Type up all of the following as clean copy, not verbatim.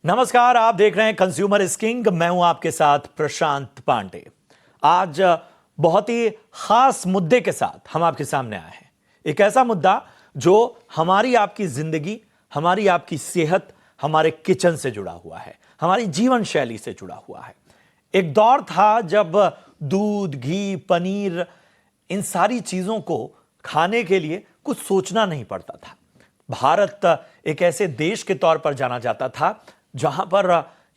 नमस्कार, आप देख रहे हैं कंज्यूमर इज किंग। मैं हूं आपके साथ प्रशांत पांडे। आज बहुत ही खास मुद्दे के साथ हम आपके सामने आए हैं। एक ऐसा मुद्दा जो हमारी आपकी जिंदगी, हमारी आपकी सेहत, हमारे किचन से जुड़ा हुआ है, हमारी जीवन शैली से जुड़ा हुआ है। एक दौर था जब दूध, घी, पनीर, इन सारी चीजों को खाने के लिए कुछ सोचना नहीं पड़ता था। भारत एक ऐसे देश के तौर पर जाना जाता था जहां पर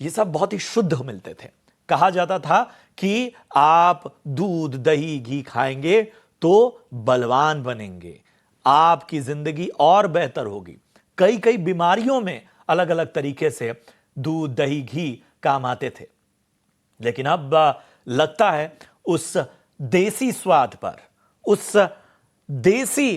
ये सब बहुत ही शुद्ध मिलते थे। कहा जाता था कि आप दूध, दही, घी खाएंगे तो बलवान बनेंगे, आपकी जिंदगी और बेहतर होगी। कई कई बीमारियों में अलग अलग तरीके से दूध, दही, घी काम आते थे। लेकिन अब लगता है उस देसी स्वाद पर, उस देसी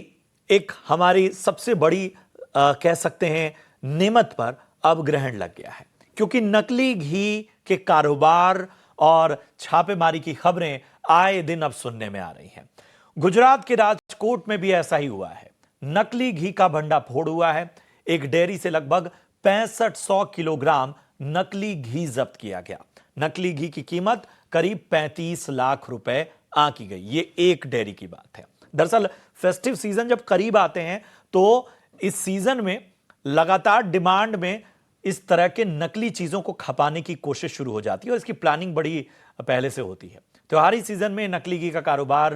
एक हमारी सबसे बड़ी कह सकते हैं नेमत पर अब ग्रहण लग गया है। क्योंकि नकली घी के कारोबार और छापेमारी की खबरें आए दिन अब सुनने में आ रही हैं। गुजरात के राजकोट में भी ऐसा ही हुआ है। नकली घी का भंडाफोड़ हुआ है। एक डेयरी से लगभग 6500 किलोग्राम नकली घी जब्त किया गया। नकली घी की कीमत करीब 35 लाख रुपए आंकी गई। ये एक डेयरी की बात है। दरअसल फेस्टिव सीजन जब करीब आते हैं तो इस सीजन में लगातार डिमांड में इस तरह के नकली चीजों को खपाने की कोशिश शुरू हो जाती है और इसकी प्लानिंग बड़ी पहले से होती है। त्योहारी सीजन में नकली घी का कारोबार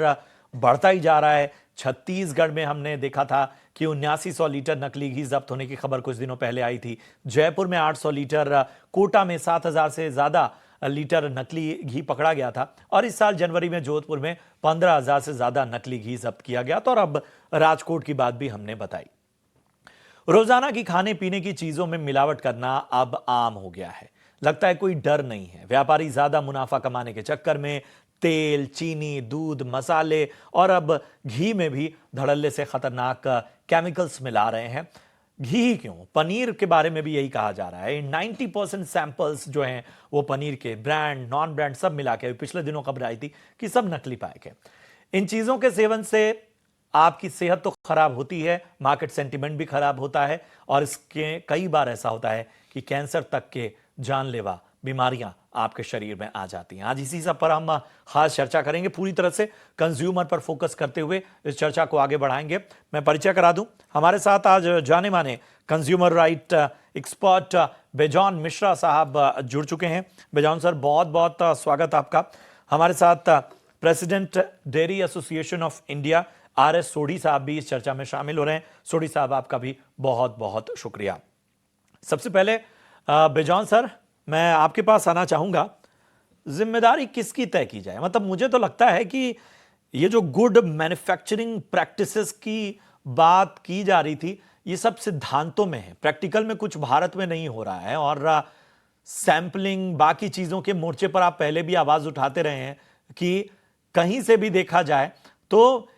बढ़ता ही जा रहा है। छत्तीसगढ़ में हमने देखा था कि 7900 लीटर नकली घी जब्त होने की खबर कुछ दिनों पहले आई थी। जयपुर में 800 लीटर, कोटा में 7000 से ज्यादा लीटर नकली घी पकड़ा गया था। और इस साल जनवरी में जोधपुर में 15000 से ज्यादा नकली घी जब्त किया गया था। और अब राजकोट की बात भी हमने बताई। रोजाना की खाने पीने की चीजों में मिलावट करना अब आम हो गया है। लगता है कोई डर नहीं है। व्यापारी ज्यादा मुनाफा कमाने के चक्कर में तेल, चीनी, दूध, मसाले और अब घी में भी धड़ल्ले से खतरनाक केमिकल्स मिला रहे हैं। घी ही क्यों, पनीर के बारे में भी यही कहा जा रहा है। 90% सैंपल्स जो हैं वो पनीर के, ब्रांड, नॉन ब्रांड सब मिला के, पिछले दिनों खबर आई थी कि सब नकली पाए गए। इन चीजों के सेवन से आपकी सेहत तो खराब होती है, मार्केट सेंटीमेंट भी खराब होता है और इसके कई बार ऐसा होता है कि कैंसर तक के जानलेवा बीमारियां आपके शरीर में आ जाती हैं। आज इसी सब पर हम खास चर्चा करेंगे, पूरी तरह से कंज्यूमर पर फोकस करते हुए इस चर्चा को आगे बढ़ाएंगे। मैं परिचय करा दूं, हमारे साथ आज जाने माने कंज्यूमर राइट एक्सपर्ट बेजॉन मिश्रा साहब जुड़ चुके हैं। बेजॉन सर, बहुत बहुत स्वागत आपका। हमारे साथ president dairy association of India RS Sodhi साहब भी इस चर्चा में शामिल हो रहे हैं। सोढ़ी साहब, आपका भी बहुत बहुत शुक्रिया। सबसे पहले बेजॉन सर, मैं आपके पास आना चाहूंगा। जिम्मेदारी किसकी तय की जाए? मतलब मुझे तो लगता है कि ये जो गुड मैन्युफैक्चरिंग प्रैक्टिसेस की बात की जा रही थी, ये सब सिद्धांतों में है, प्रैक्टिकल में कुछ भारत में नहीं हो रहा है। और सैंपलिंग, बाकी चीजों के मोर्चे पर आप पहले भी आवाज उठाते रहे हैं कि कहीं से भी देखा जाए तो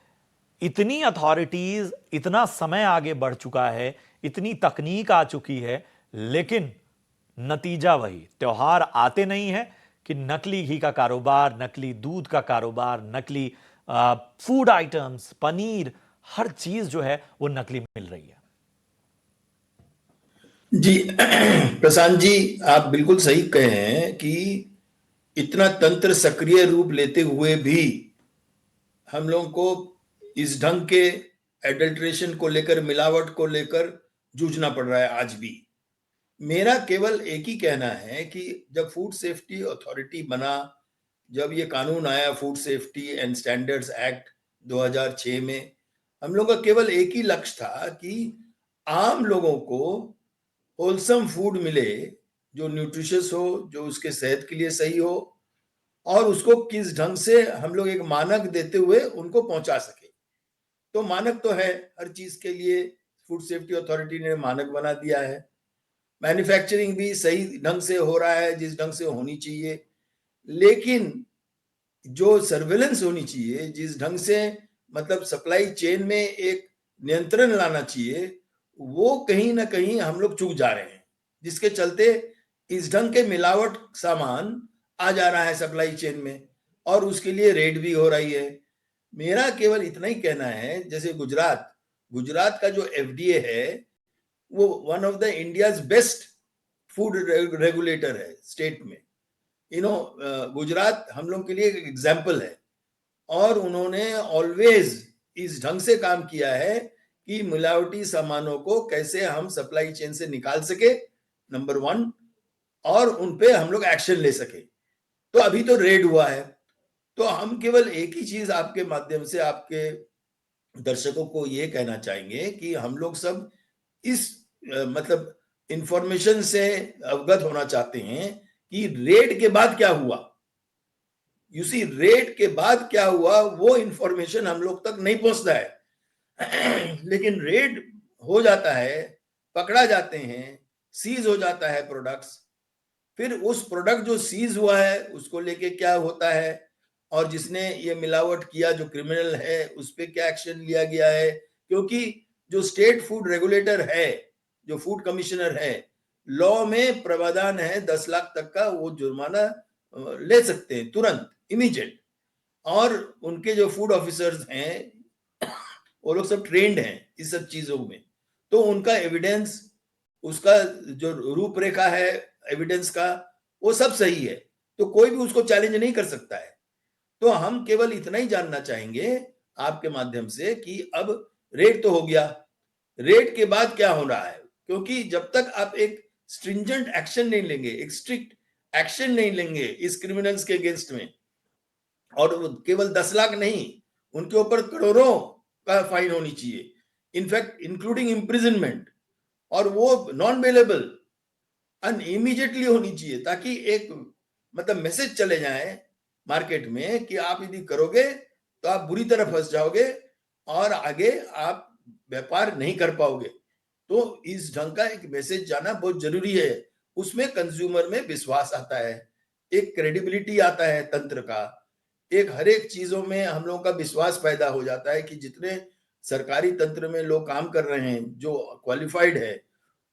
इतनी अथॉरिटीज, इतना समय आगे बढ़ चुका है, इतनी तकनीक आ चुकी है, लेकिन नतीजा वही, त्योहार आते नहीं है कि नकली घी का कारोबार, नकली दूध का कारोबार, नकली फूड आइटम्स, पनीर, हर चीज जो है वो नकली मिल रही है। जी प्रशांत जी, आप बिल्कुल सही कहे हैं कि इतना तंत्र सक्रिय रूप लेते हुए भी हम लोगों को इस ढंग के एडल्ट्रेशन को लेकर, मिलावट को लेकर जूझना पड़ रहा है आज भी। मेरा केवल एक ही कहना है कि जब फूड सेफ्टी अथॉरिटी बना, जब ये कानून आया food safety and standards act 2006 में, हम लोग का केवल एक ही लक्ष्य था कि आम लोगों को होलसम फूड मिले, जो न्यूट्रिशियस हो, जो उसके सेहत के लिए सही हो, और उसको किस ढंग से हम लोग एक मानक देते हुए उनको पहुंचा सके। तो मानक तो है हर चीज के लिए, फूड सेफ्टी अथॉरिटी ने मानक बना दिया है। मैन्युफैक्चरिंग भी सही ढंग से हो रहा है, जिस ढंग से होनी चाहिए। लेकिन जो सर्वेलेंस होनी चाहिए, जिस ढंग से मतलब सप्लाई चेन में एक नियंत्रण लाना चाहिए, वो कहीं ना कहीं हम लोग चूक जा रहे हैं, जिसके चलते इस ढंग के मिलावट सामान आ जा रहा है सप्लाई चेन में और उसके लिए रेड भी हो रही है। मेरा केवल इतना ही कहना है, जैसे गुजरात का जो FDA है वो one of the India's best food regulator है स्टेट में, गुजरात हम लोग के लिए एक एग्जाम्पल है, और उन्होंने ऑलवेज इस ढंग से काम किया है कि मिलावटी सामानों को कैसे हम सप्लाई चेन से निकाल सके, नंबर 1, और उन पे हम लोग एक्शन ले सके। तो अभी तो रेड हुआ है, तो हम केवल एक ही चीज आपके माध्यम से आपके दर्शकों को ये कहना चाहेंगे कि हम लोग सब इस मतलब इंफॉर्मेशन से अवगत होना चाहते हैं कि रेड के बाद क्या हुआ। यू सी, रेड के बाद क्या हुआ वो इंफॉर्मेशन हम लोग तक नहीं पहुंचता है लेकिन रेड हो जाता है, पकड़ा जाते हैं, सीज हो जाता है प्रोडक्ट्स, फिर उस प्रोडक्ट जो सीज हुआ है उसको लेके क्या होता है, और जिसने ये मिलावट किया जो क्रिमिनल है उस पर क्या एक्शन लिया गया है, क्योंकि जो स्टेट फूड रेगुलेटर है, जो फूड कमिश्नर है, लॉ में प्रावधान है 10 लाख तक का वो जुर्माना ले सकते हैं तुरंत, इमीडिएट। और उनके जो फूड ऑफिसर्स हैं वो लोग सब ट्रेंड हैं इस सब चीजों में, तो उनका एविडेंस, उसका जो रूपरेखा है एविडेंस का, वो सब सही है, तो कोई भी उसको चैलेंज नहीं कर सकता है। तो हम केवल इतना ही जानना चाहेंगे आपके माध्यम से कि अब रेड तो हो गया, रेड के बाद क्या हो रहा है, क्योंकि जब तक आप एक स्ट्रिंजेंट एक्शन नहीं लेंगे, एक स्ट्रिक्ट एक्शन नहीं लेंगे इस क्रिमिनल्स के अगेंस्ट में, और केवल 10 लाख नहीं, उनके ऊपर करोड़ों का फाइन होनी चाहिए, इनफैक्ट इंक्लूडिंग इम्प्रिजनमेंट, और वो नॉन बेलेबल एंड इमीडिएटली होनी चाहिए, ताकि एक मतलब मैसेज चले जाए मार्केट में कि आप यदि करोगे तो आप बुरी तरह फंस जाओगे और आगे आप व्यापार नहीं कर पाओगे। तो इस ढंग का एक मैसेज जाना बहुत जरूरी है, उसमें कंज्यूमर में विश्वास आता है, एक क्रेडिबिलिटी आता है तंत्र का, एक हर एक चीजों में हम लोगों का विश्वास पैदा हो जाता है कि जितने सरकारी तंत्र में लोग काम कर रहे हैं जो क्वालिफाइड है,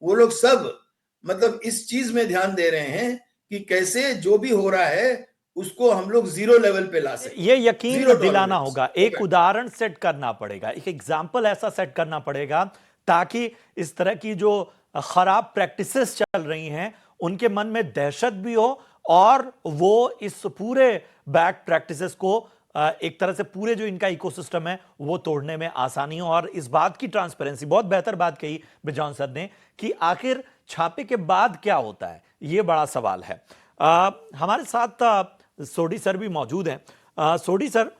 वो लोग सब मतलब इस चीज में ध्यान दे रहे हैं कि कैसे जो भी हो रहा है उसको हम लोग जीरो लेवल पे ला सके, ये यकीन जीरो दिलाना टॉलरेंस। होगा, एक उदाहरण सेट करना पड़ेगा, एक एग्जाम्पल ऐसा सेट करना पड़ेगा ताकि इस तरह की जो खराब प्रैक्टिसेस चल रही हैं उनके मन में दहशत भी हो और वो इस पूरे बैड प्रैक्टिसेस को एक तरह से पूरे जो इनका इकोसिस्टम है वो तोड़ने में आसानी हो। और इस बात की ट्रांसपेरेंसी, बहुत बेहतर बात कही बिजॉन सर ने कि आखिर छापे के बाद क्या होता है, ये बड़ा सवाल है। हमारे साथ सोडी सर भी मौजूद हैं। सोडी सर,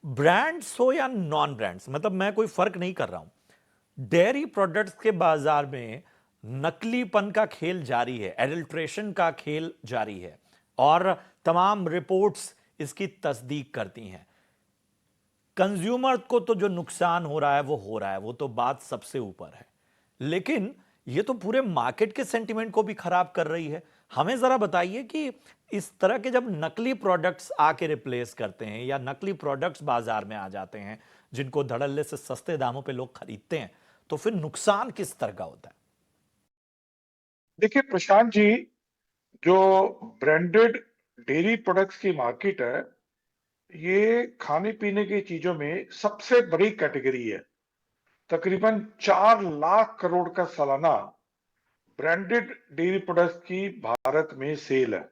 ब्रांड्स हो या नॉन ब्रांड्स, मतलब मैं कोई फर्क नहीं कर रहा हूं, डेयरी प्रोडक्ट्स के बाजार में नकलीपन का खेल जारी है, एडल्ट्रेशन का खेल जारी है और तमाम रिपोर्ट्स इसकी तस्दीक करती हैं। कंज्यूमर को तो जो नुकसान हो रहा है वो हो रहा है, वो तो बात सबसे ऊपर है, लेकिन ये तो पूरे मार्केट के सेंटिमेंट को भी खराब कर रही है। हमें जरा बताइए कि इस तरह के जब नकली प्रोडक्ट्स आके रिप्लेस करते हैं या नकली प्रोडक्ट्स बाजार में आ जाते हैं जिनको धड़ल्ले से सस्ते दामों पे लोग खरीदते हैं, तो फिर नुकसान किस तरह का होता है? देखिए प्रशांत जी, जो ब्रांडेड डेयरी प्रोडक्ट्स की मार्केट है, ये खाने पीने की चीजों में सबसे बड़ी कैटेगरी है। तकरीबन 4 लाख करोड़ का सालाना ब्रांडेड डेयरी प्रोडक्ट्स की भारत में सेल है।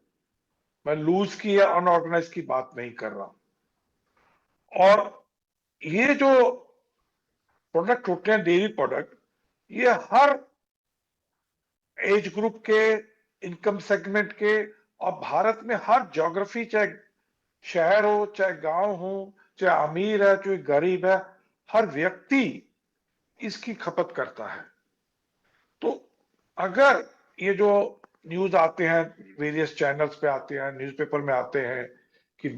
मैं लूज की या अनऑर्गेनाइज की बात नहीं कर रहा। और ये जो प्रोडक्ट होते हैं डेयरी प्रोडक्ट, ये हर एज ग्रुप के, इनकम सेगमेंट के, और भारत में हर ज्योग्राफी, चाहे शहर हो चाहे गांव हो, चाहे अमीर है चाहे गरीब है, हर व्यक्ति इसकी खपत करता है। तो अगर ये जो न्यूज आते हैं, वेरियस चैनल्स पे आते हैं, न्यूज़पेपर में आते हैं कि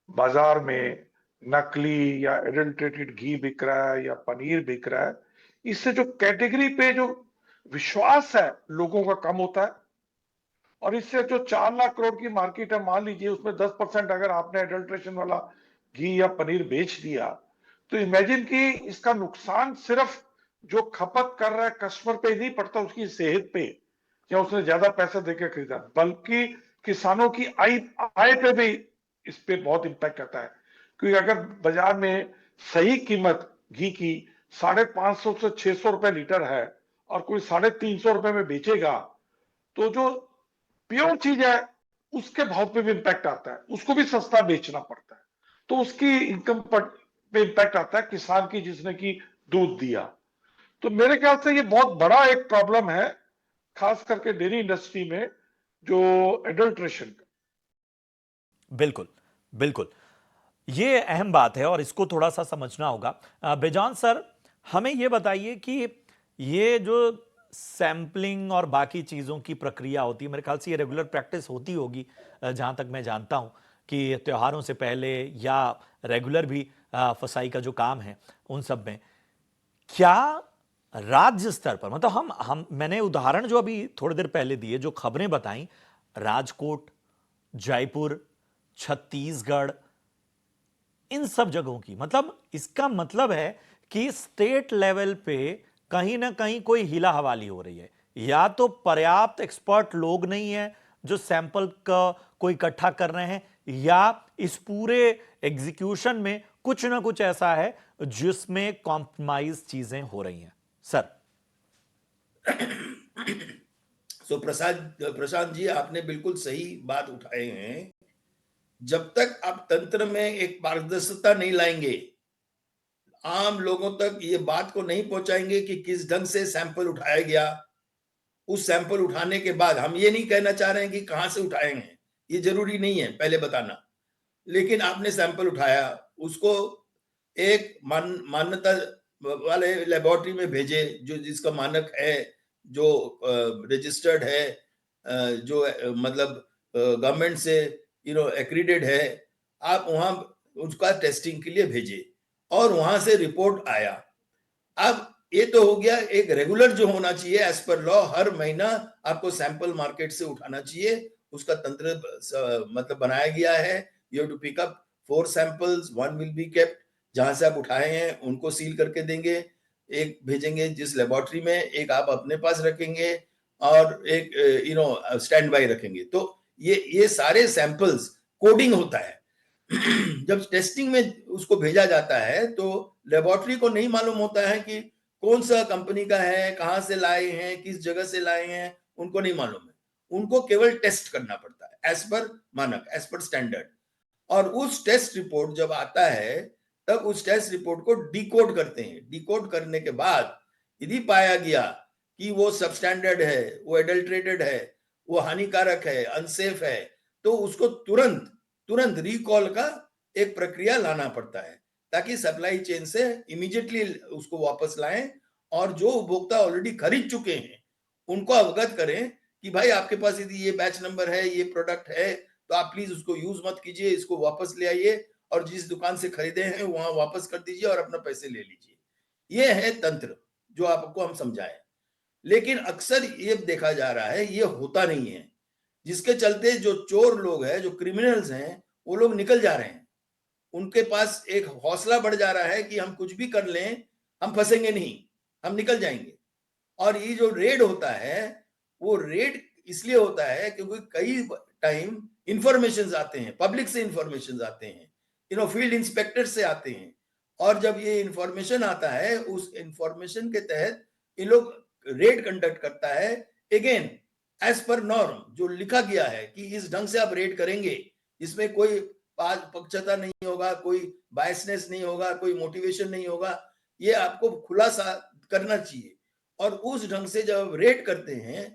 बाजार में नकली या एडल्ट्रेटेड घी बिक रहा है या पनीर बिक रहा है, इससे जो कैटेगरी पे जो विश्वास है लोगों का कम होता है। और इससे जो 4 लाख करोड़ की मार्केट है, मान लीजिए उसमें 10% अगर आपने एडल्ट्रेशन वाला घी या पनीर बेच दिया, तो इमेजिन कि इसका नुकसान सिर्फ जो खपत कर रहा है कस्टमर पे नहीं पड़ता, उसकी सेहत पे, या उसने ज्यादा पैसा देकर खरीदा, बल्कि किसानों की आय पे भी इस पे बहुत इंपैक्ट करता है। क्योंकि अगर बाजार में सही कीमत घी की 550 से 600 रुपए लीटर है और कोई 350 रुपए में बेचेगा, तो जो प्योर चीज है, उसके भाव पे भी इम्पैक्ट आता है, उसको भी सस्ता बेचना पड़ता है, तो उसकी इनकम पर पे इम्पैक्ट आता है किसान की जिसने की दूध दिया। तो मेरे ख्याल से ये बहुत बड़ा एक प्रॉब्लम है, खास करके डेयरी इंडस्ट्री में, जो एडल्ट्रेशन का। बिल्कुल, बिल्कुल। ये अहम बात है और इसको थोड़ा सा समझना होगा। बेजान सर, हमें ये बताइए कि ये जो सैंपलिंग और बाकी चीज़ों की प्रक्रिया होती है, मेरे ख्याल से ये रेगुलर प्रैक्टिस होती होगी, जहाँ तक मैं जानता हूँ कि त्योहारों से पहले या रेगुलर भी फसाई का जो काम है उन सब में, क्या राज्य स्तर पर, मतलब हम मैंने उदाहरण जो अभी थोड़ी देर पहले दिए, जो खबरें बताई, राजकोट, जयपुर, छत्तीसगढ़, इन सब जगहों की, मतलब इसका मतलब है कि स्टेट लेवल पे कहीं ना कहीं कोई हिला हवाली हो रही है, या तो पर्याप्त एक्सपर्ट लोग नहीं है जो सैंपल का को इकट्ठा कर रहे हैं, या इस पूरे एग्जीक्यूशन में कुछ ना कुछ ऐसा है जिसमें कॉम्प्रोमाइज चीजें हो रही हैं। सर। प्रशांत जी, आपने बिल्कुल सही बात उठाए हैं। जब तक आप तंत्र में एक पारदर्शिता नहीं लाएंगे, आम लोगों तक ये बात को नहीं पहुंचाएंगे कि किस ढंग से सैंपल उठाया गया, उस सैंपल उठाने के बाद, हम ये नहीं कहना चाह रहे हैं कि कहां से उठाए हैं, ये जरूरी नहीं है पहले बताना, लेकिन आपने सैंपल उठाया, उसको एक मान्यता वाले लेबोरेटरी में भेजे, जो जिसका मानक है, जो रजिस्टर्ड है, जो मतलब गवर्नमेंट से एक्रीडेड है, आप वहां उसका टेस्टिंग के लिए भेजे और वहां से रिपोर्ट आया। अब ये तो हो गया, एक रेगुलर जो होना चाहिए एज पर लॉ, हर महीना आपको सैंपल मार्केट से उठाना चाहिए, उसका तंत्र मतलब बनाया गया है। You have to pick up 4 samples, 1 will be kept, जहां से आप उठाए हैं उनको सील करके देंगे, एक भेजेंगे जिस लेबोरेटरी में, एक आप अपने पास रखेंगे और एक स्टैंड बाय रखेंगे। तो ये सारे सैंपल्स कोडिंग होता है। जब टेस्टिंग में उसको भेजा जाता है तो लेबोरेटरी को नहीं मालूम होता है कि कौन सा कंपनी का है, कहां से लाए हैं, किस जगह से लाए हैं, उनको नहीं मालूम है। उनको केवल टेस्ट करना पड़ता है एज पर मानक, एज पर स्टैंडर्ड। और उस टेस्ट रिपोर्ट जब आता है, तब उस टेस्ट रिपोर्ट को डिकोड करते हैं। डिकोड करने के बाद यदि पाया गया कि वो सबस्टैंडर्ड है, वो एडल्ट्रेटेड है, वो हानिकारक है, अनसेफ है, तो उसको तुरंत तुरंत रिकॉल का एक प्रक्रिया लाना पड़ता है, ताकि सप्लाई चेन से इमीडिएटली उसको वापस लाएं, और जो उपभोक्ता ऑलरेडी खरीद चुके हैं उनको अवगत करें कि भाई आपके पास यदि ये बैच नंबर है, ये प्रोडक्ट है, तो आप प्लीज उसको यूज मत कीजिए, इसको वापस ले आइए और जिस दुकान से खरीदे हैं वहां वापस कर दीजिए और अपना पैसे ले लीजिए। ये है तंत्र जो आपको हम समझाएं। लेकिन अक्सर ये देखा जा रहा है ये होता नहीं है, जिसके चलते जो चोर लोग हैं, जो क्रिमिनल्स हैं, वो लोग निकल जा रहे हैं। उनके पास एक हौसला बढ़ जा रहा है कि हम कुछ भी कर लें, हम फंसेंगे नहीं, हम निकल जाएंगे। और ये जो रेड होता है, वो रेड इसलिए होता है क्योंकि कई टाइम इंफॉर्मेशन आते हैं, पब्लिक से इंफॉर्मेशन आते हैं, फील्ड इंस्पेक्टर से आते हैं, और जब ये इंफॉर्मेशन आता है, उस इंफॉर्मेशन के तहत ये लोग रेड कंडक्ट करता है, अगेन एज पर नॉर्म जो लिखा गया है कि इस ढंग से आप रेड करेंगे, इसमें कोई पक्षता नहीं होगा, कोई बायसनेस नहीं होगा, कोई मोटिवेशन नहीं होगा, ये आपको खुलासा करना चाहिए। और उस ढंग से जब रेट करते हैं,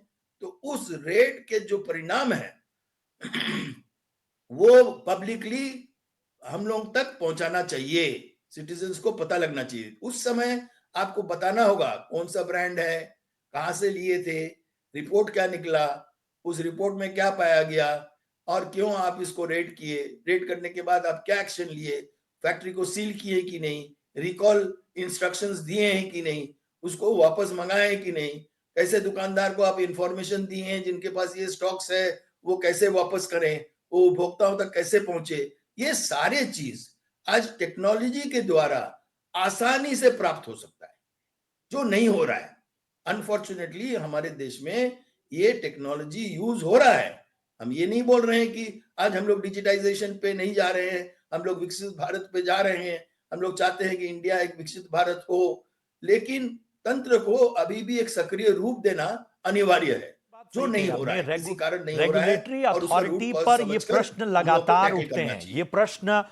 तो उस रेट के जो परिणाम है वो पब्लिकली हम लोग तक पहुंचाना चाहिए, सिटीजन्स को पता लगना चाहिए। उस समय आपको बताना होगा कौन सा ब्रांड है, कहां से लिए थे, रिपोर्ट क्या निकला, उस रिपोर्ट में क्या पाया गया, और क्यों आप इसको रेट किए, रेट करने के बाद आप क्या एक्शन लिए, फैक्ट्री को सील किए कि नहीं, रिकॉल इंस्ट्रक्शंस दिए हैं कि नहीं, उसको वापस मंगाए कि नहीं, कैसे दुकानदार को आप इंफॉर्मेशन दिए हैं जिनके पास ये स्टॉक्स है वो कैसे वापस करें, वो उपभोक्ताओं तक कैसे पहुंचे। ये सारे चीज आज टेक्नोलॉजी के द्वारा आसानी से प्राप्त हो सकता है, जो नहीं हो रहा है। अनफॉर्चुनेटली हमारे देश में ये टेक्नोलॉजी यूज हो रहा है। हम ये नहीं बोल रहे हैं कि आज हम लोग डिजिटाइजेशन पे नहीं जा रहे हैं, हम लोग विकसित भारत पे जा रहे हैं, हम लोग चाहते हैं कि इंडिया एक विकसित भारत हो, लेकिन तंत्र को अभी भी एक सक्रिय रूप देना अनिवार्य है। जो सही नहीं कहा हो रहा आपने। है, किसी कारण नहीं हो रहा है, रेगुलेटरी और उसका रूट अथॉरिटी कॉज पर ये समझकर प्रश्न उन लोगों को लगातार टैकल उठते करना हैं, चाहिए। ये प्रश्न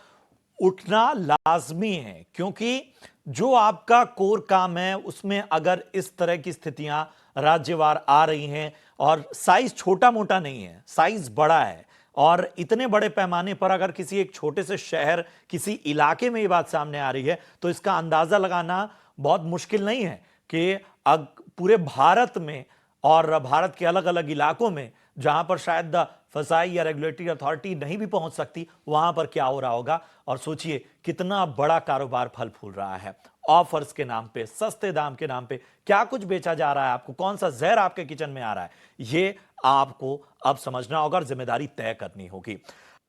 उठना लाजमी है, क्योंकि जो आपका कोर काम है उसमें अगर इस तरह की स्थितियां राज्यवार आ रही हैं, और साइज छोटा मोटा नहीं है, साइज बड़ा है, और इतने बड़े पैमाने पर अगर किसी एक छोटे से शहर, किसी इलाके में ये बात सामने आ रही है, तो इसका अंदाजा लगाना बहुत मुश्किल नहीं है कि पूरे भारत में और भारत के अलग अलग इलाकों में जहां पर शायद फसाई या रेगुलेटरी अथॉरिटी नहीं भी पहुंच सकती, वहां पर क्या हो रहा होगा। और सोचिए कितना बड़ा कारोबार फल फूल रहा है। ऑफर्स के नाम पे, सस्ते दाम के नाम पे क्या कुछ बेचा जा रहा है, आपको कौन सा जहर आपके किचन में आ रहा है, ये आपको अब समझना होगा और जिम्मेदारी तय करनी होगी।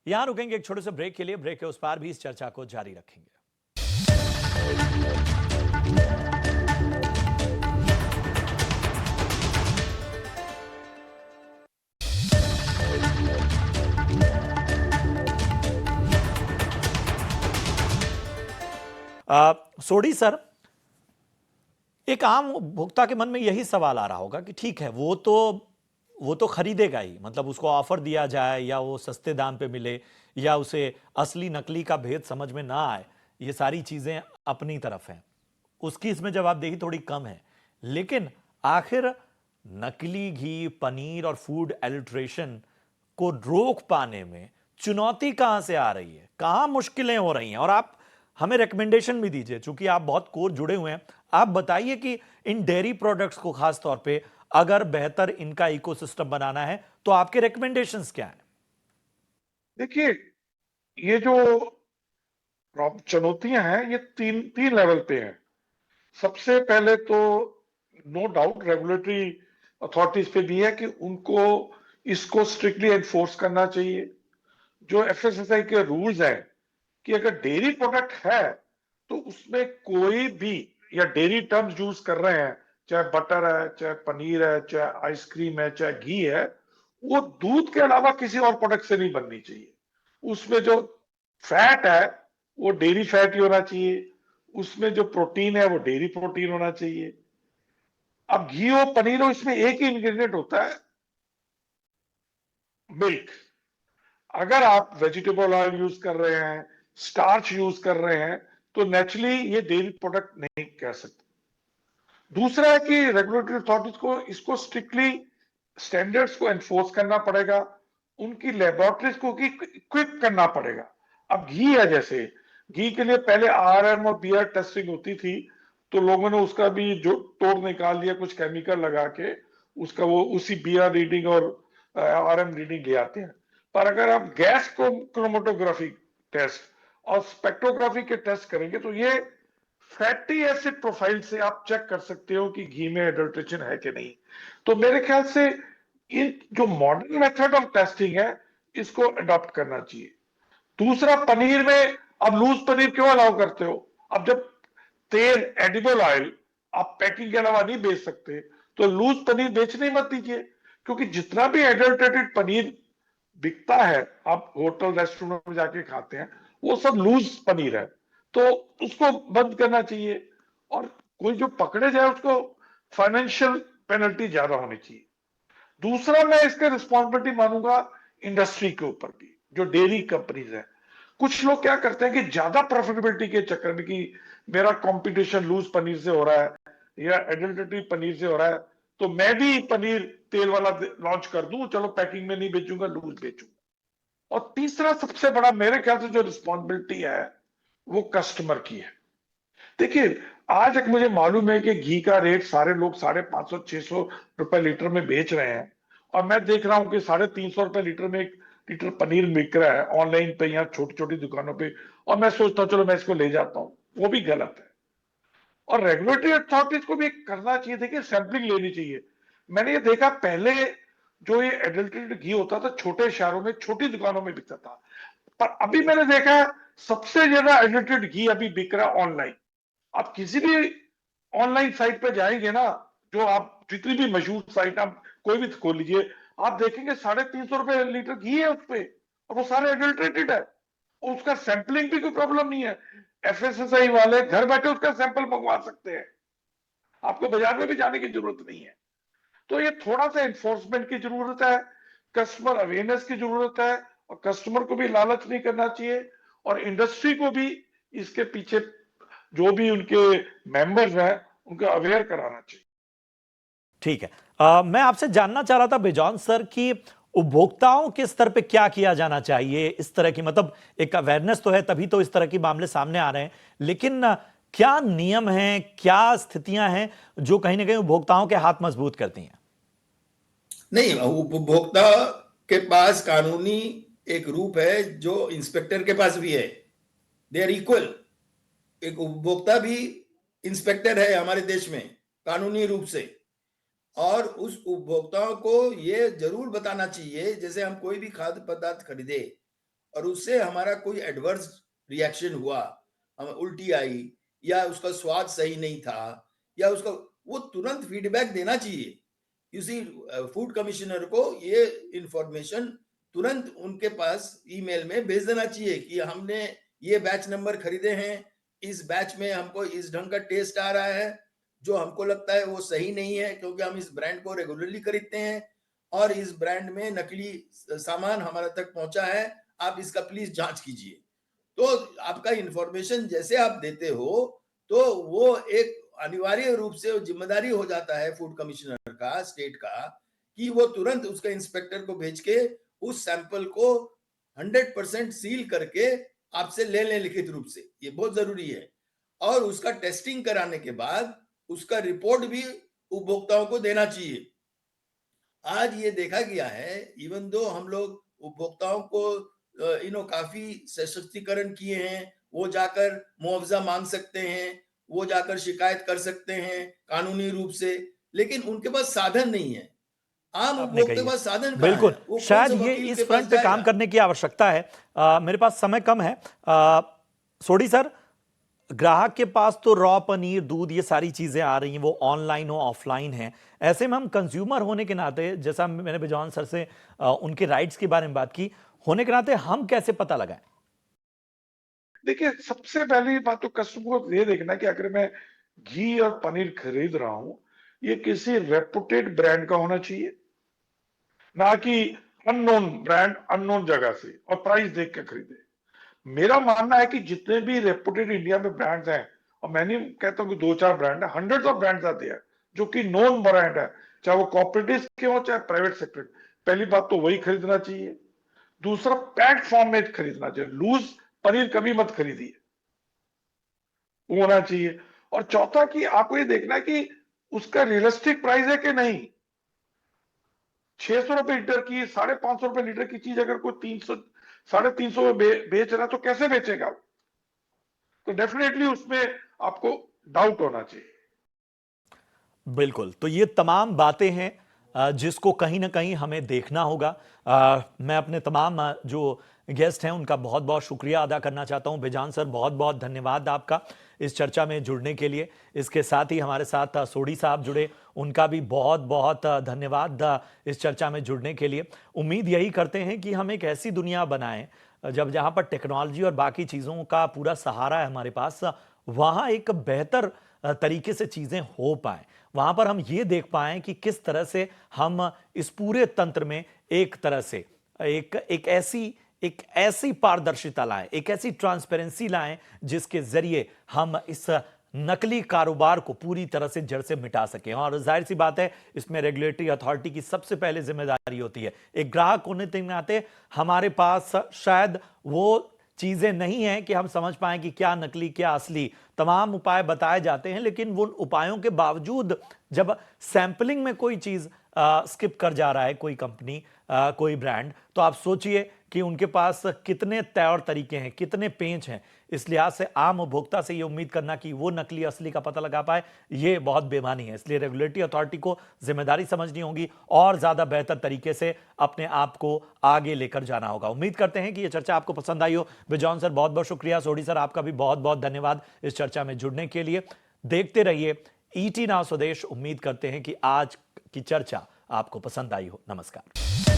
यहां रुकेंगे एक छोटे से ब्रेक के लिए। ब्रेक के उस पार भी इस चर्चा को जारी रखेंगे। सोडी सर, एक आम उपभोक्ता के मन में यही सवाल आ रहा होगा कि ठीक है, वो तो खरीदेगा ही, मतलब उसको ऑफर दिया जाए या वो सस्ते दाम पे मिले या उसे असली नकली का भेद समझ में ना आए, ये सारी चीजें अपनी तरफ हैं, उसकी इसमें जवाबदेही थोड़ी कम है। लेकिन आखिर नकली घी, पनीर और फूड एडल्ट्रेशन को रोक पाने में चुनौती कहां से आ रही है, कहां मुश्किलें हो रही हैं, और आप हमें रिकमेंडेशन भी दीजिए, चूंकि आप बहुत कोर जुड़े हुए हैं। आप बताइए कि इन डेयरी प्रोडक्ट्स को खास तौर पे अगर बेहतर इनका इकोसिस्टम बनाना है तो आपके रिकमेंडेशंस क्या हैं? देखिए, ये जो चुनौतियां हैं, ये तीन तीन लेवल पे हैं। सबसे पहले तो नो डाउट रेगुलेटरी अथॉरिटीज पे भी है कि उनको इसको स्ट्रिक्टली एनफोर्स करना चाहिए। जो एफएसएसआई के रूल्स हैं कि अगर डेयरी प्रोडक्ट है तो उसमें कोई भी या डेयरी टर्म्स यूज कर रहे हैं, चाहे बटर है, चाहे पनीर है, चाहे आइसक्रीम है, चाहे घी है, वो दूध के अलावा किसी और प्रोडक्ट से नहीं बननी चाहिए। उसमें जो फैट है वो डेयरी फैट ही होना चाहिए, उसमें जो प्रोटीन है वो डेयरी प्रोटीन होना चाहिए। अब घी हो, पनीर हो, इसमें एक ही इंग्रेडिएंट होता है, मिल्क। अगर आप वेजिटेबल ऑयल यूज कर रहे हैं, स्टार्च यूज कर रहे हैं, तो नेचुरली ये डेयरी प्रोडक्ट नहीं कह सकते। दूसरा है कि रेगुलेटरी अथॉरिटीज को इसको स्ट्रिक्टली स्टैंडर्ड्स को एनफोर्स करना पड़ेगा, उनकी लेबोरेटरीज को इक्विप करना पड़ेगा। अब घी है, जैसे घी के लिए पहले आरएम और बीआर टेस्टिंग होती थी, तो लोगों ने उसका भी जो तोड़ निकाल दिया, कुछ केमिकल लगा के उसका वो उसी बीआर रीडिंग और आरएम रीडिंग ले आते हैं। पर अगर आप गैस क्रोमेटोग्राफी टेस्ट और स्पेक्ट्रोग्राफी के टेस्ट करेंगे तो ये फैटी एसिड प्रोफाइल से आप चेक कर सकते हो कि घी में एडल्ट्रेशन है कि नहीं। तो मेरे ख्याल से इन जो मॉडर्न मेथड ऑफ टेस्टिंग है, इसको अडॉप्ट करना चाहिए। दूसरा, पनीर में अब लूज पनीर क्यों अलाउ करते हो? अब जब तेल, एडिबल ऑयल आप पैकिंग के अलावा नहीं बेच सकते, तो लूज पनीर बेचने मत दीजिए, क्योंकि जितना भी एडल्ट्रेटेड पनीर बिकता है, आप होटल रेस्टोरेंट में जाके खाते हैं, वो सब लूज पनीर है, तो उसको बंद करना चाहिए। और कोई जो पकड़े जाए उसको फाइनेंशियल पेनल्टी ज्यादा होनी चाहिए। दूसरा, मैं इसका रिस्पॉन्सिबिलिटी मानूंगा इंडस्ट्री के ऊपर भी, जो डेयरी कंपनीज है। कुछ लोग क्या करते हैं कि ज्यादा प्रॉफिटेबिलिटी के चक्कर में कि मेरा कंपटीशन लूज पनीर से हो रहा है या एडल्ट्रेटेड पनीर से हो रहा है, तो मैं भी पनीर तेल वाला लॉन्च कर दूं, चलो पैकिंग में नहीं बेचूंगा, लूज बेचूंगा। और तीसरा सबसे बड़ा मेरे ख्याल से जो रिस्पॉन्सिबिलिटी है वो कस्टमर की है। देखिए, आज तक मुझे मालूम है कि घी का रेट सारे लोग 550-600 रुपए लीटर में बेच रहे हैं, और मैं देख रहा हूं कि 350 रुपए लीटर में 1 लीटर पनीर बिक रहा है ऑनलाइन पे या छोटी छोटी दुकानों पे, और मैं सोचता हूं चलो मैं इसको ले जाता हूं। वो भी गलत है। और रेगुलेटरी अथॉरिटीज को भी करना चाहिए, देखिए सैंपलिंग लेनी चाहिए। मैंने ये देखा, पहले जो ये एडल्ट्रेटेड घी होता था छोटे शहरों में, छोटी दुकानों में बिकता था, पर अभी मैंने देखा है सबसे ज्यादा एडल्ट्रेटेड घी अभी बिक रहा है ऑनलाइन। आप किसी भी ऑनलाइन साइट पे जाएंगे ना, जो आप जितनी भी मशहूर साइट आप कोई भी खोल लीजिए, आप देखेंगे 350 रुपए लीटर घी है उस पे, और वो सारे एडल्ट्रेटेड है, और उसका सैंपलिंग भी कोई प्रॉब्लम नहीं है। एफएसएसआई वाले घर बैठे उसका सैंपल मंगवा सकते हैं, आपको बाजार में भी जाने की जरूरत नहीं है। तो ये थोड़ा सा एनफोर्समेंट की जरूरत है, कस्टमर अवेयरनेस की जरूरत है, और कस्टमर को भी लालच नहीं करना चाहिए, और इंडस्ट्री को भी इसके पीछे जो भी उनके मेंबर्स हैं उनको अवेयर कराना चाहिए। ठीक है। मैं आपसे जानना चाह रहा था बिजॉन सर कि उपभोक्ताओं के स्तर पे क्या किया जाना चाहिए इस तरह की, मतलब एक अवेयरनेस तो है तभी तो इस तरह की मामले सामने आ रहे हैं, लेकिन क्या नियम हैं, क्या स्थितियां हैं जो कहीं ना कहीं उपभोक्ताओं के हाथ मजबूत करती हैं? नहीं, उपभोक्ता के पास कानूनी एक रूप है जो इंस्पेक्टर के पास भी है। They are equal. एक उपभोक्ता भी इंस्पेक्टर है हमारे देश में कानूनी रूप से, और उस उपभोक्ताओं को ये जरूर बताना चाहिए, जैसे हम कोई भी खाद्य पदार्थ खरीदे और उससे हमारा कोई एडवर्स रिएक्शन हुआ, हमें उल्टी आई या उसका स्वाद सही नहीं था या उसका, वो तुरंत फीडबैक देना चाहिए। किसी फूड कमिश्नर को ये इंफॉर्मेशन तुरंत उनके पास ईमेल में भेज देना चाहिए कि हमने ये बैच नंबर खरीदे हैं, इस बैच में हमको इस ढंग का टेस्ट आ रहा है, जो हमको लगता है वो सही नहीं है क्योंकि हम इस ब्रांड को रेगुलरली खरीदते हैं और इस ब्रांड में नकली सामान हमारे तक पहुंचा है, आप इसका प्लीज जांच कीजिए। तो आपका इंफॉर्मेशन जैसे आप देते हो तो वो एक अनिवार्य रूप से जिम्मेदारी हो जाता है फूड कमिश्नर का, स्टेट का, कि वो तुरंत उसका इंस्पेक्टर को भेज के उस सैंपल को 100% सील करके आपसे ले लें लिखित रूप से। ये बहुत जरूरी है। और उसका टेस्टिंग कराने के बाद उसका रिपोर्ट भी उपभोक्ताओं को देना चाहिए। आज ये देखा गया है, इवन दो हम लोग उपभोक्ताओं को काफी सशक्तिकरण किए हैं, वो जाकर मुआवजा मांग सकते हैं, वो जाकर शिकायत कर सकते हैं कानूनी रूप से, लेकिन उनके पास साधन नहीं है। आम आपने उपभोक्ता कही के है, पास साधन कहाँ बिल्कुल। है? वो कौन शायद से ये वकील इस के पास फ्रंट पे काम जाएगा? करने की आवश्यकता है। मेरे पास समय कम है। सोडी सर, ग्राहक के पास तो रॉ पनीर, दूध, ये सारी चीजें आ रही हैं, वो ऑनलाइन हो ऑफलाइन है। ऐसे में हम कंज्यूमर होने के नाते, जैसा मैंने बिजॉन सर से उनके राइट्स के बारे में बात की, होने के नाते हम कैसे पता लगाएं? देखिए, सबसे पहली बात तो कस्टमर को ये देखना कि अगर मैं घी और पनीर खरीद रहा हूं, ये किसी रेपुटेड ब्रांड का होना चाहिए, ना कि अननोन ब्रांड अननोन जगह से, और प्राइस देख के खरीदे। मेरा मानना है कि जितने भी रेपुटेड इंडिया में ब्रांड्स हैं, और मैं नहीं कहता हूं कि 2-4 ब्रांड है, हंड्रेड्स ऑफ ब्रांड्स आते हैं जो कि नोन ब्रांड है, चाहे वो कॉर्पोरेटिव के हो चाहे प्राइवेट सेक्टर। पहली बात तो वही खरीदना चाहिए। दूसरा, पैक्ड फॉर्म में खरीदना चाहिए, लूज पनीर कभी मत खरीदिए, वो होना चाहिए। और चौथा कि आपको ये देखना है कि उसका रियलिस्टिक प्राइस है कि नहीं। 600 रुपए लीटर की, 550 रुपए लीटर की चीज अगर कोई 300 350 में बेच रहा है तो कैसे बेचेगा? तो डेफिनेटली उसमें आपको डाउट होना चाहिए। बिल्कुल। तो ये तमाम बातें हैं जिसको कहीं ना कहीं हमें देखना होगा। मैं अपने तमाम जो गेस्ट हैं उनका बहुत बहुत शुक्रिया अदा करना चाहता हूं। बिजान सर, बहुत बहुत धन्यवाद आपका इस चर्चा में जुड़ने के लिए। इसके साथ ही हमारे साथ सोडी साहब जुड़े, उनका भी बहुत बहुत धन्यवाद इस चर्चा में जुड़ने के लिए। उम्मीद यही करते हैं कि हम एक ऐसी दुनिया बनाएं जब जहां पर टेक्नोलॉजी और बाकी चीज़ों का पूरा सहारा है हमारे पास, वहां एक बेहतर तरीके से चीज़ें हो पाएं। वहां पर हम ये देख पाएं कि किस तरह से हम इस पूरे तंत्र में एक तरह से एक ऐसी पारदर्शिता लाएं, एक ऐसी ट्रांसपेरेंसी लाएं जिसके जरिए हम इस नकली कारोबार को पूरी तरह से जड़ से मिटा सकें। और जाहिर सी बात है, इसमें रेगुलेटरी अथॉरिटी की सबसे पहले जिम्मेदारी होती है। एक ग्राहक होने के नाते हमारे पास शायद वो चीजें नहीं हैं कि हम समझ पाएं कि क्या नकली क्या असली। तमाम उपाय बताए जाते हैं, लेकिन उन उपायों के बावजूद जब सैंपलिंग में कोई चीज स्किप कर जा रहा है, कोई कंपनी, कोई ब्रांड, तो आप सोचिए कि उनके पास कितने तौर तरीके हैं, कितने पेंच हैं। इस लिहाज से आम उपभोक्ता से ये उम्मीद करना कि वो नकली असली का पता लगा पाए, ये बहुत बेमानी है। इसलिए रेगुलेटरी अथॉरिटी को जिम्मेदारी समझनी होगी और ज्यादा बेहतर तरीके से अपने आप को आगे लेकर जाना होगा। उम्मीद करते हैं कि ये चर्चा आपको पसंद आई हो। बिजॉन सर, बहुत बहुत शुक्रिया। सोडी सर, आपका भी बहुत बहुत धन्यवाद इस चर्चा में जुड़ने के लिए। देखते रहिए ईटी नाउ स्वदेश। उम्मीद करते हैं कि आज की चर्चा आपको पसंद आई हो। नमस्कार।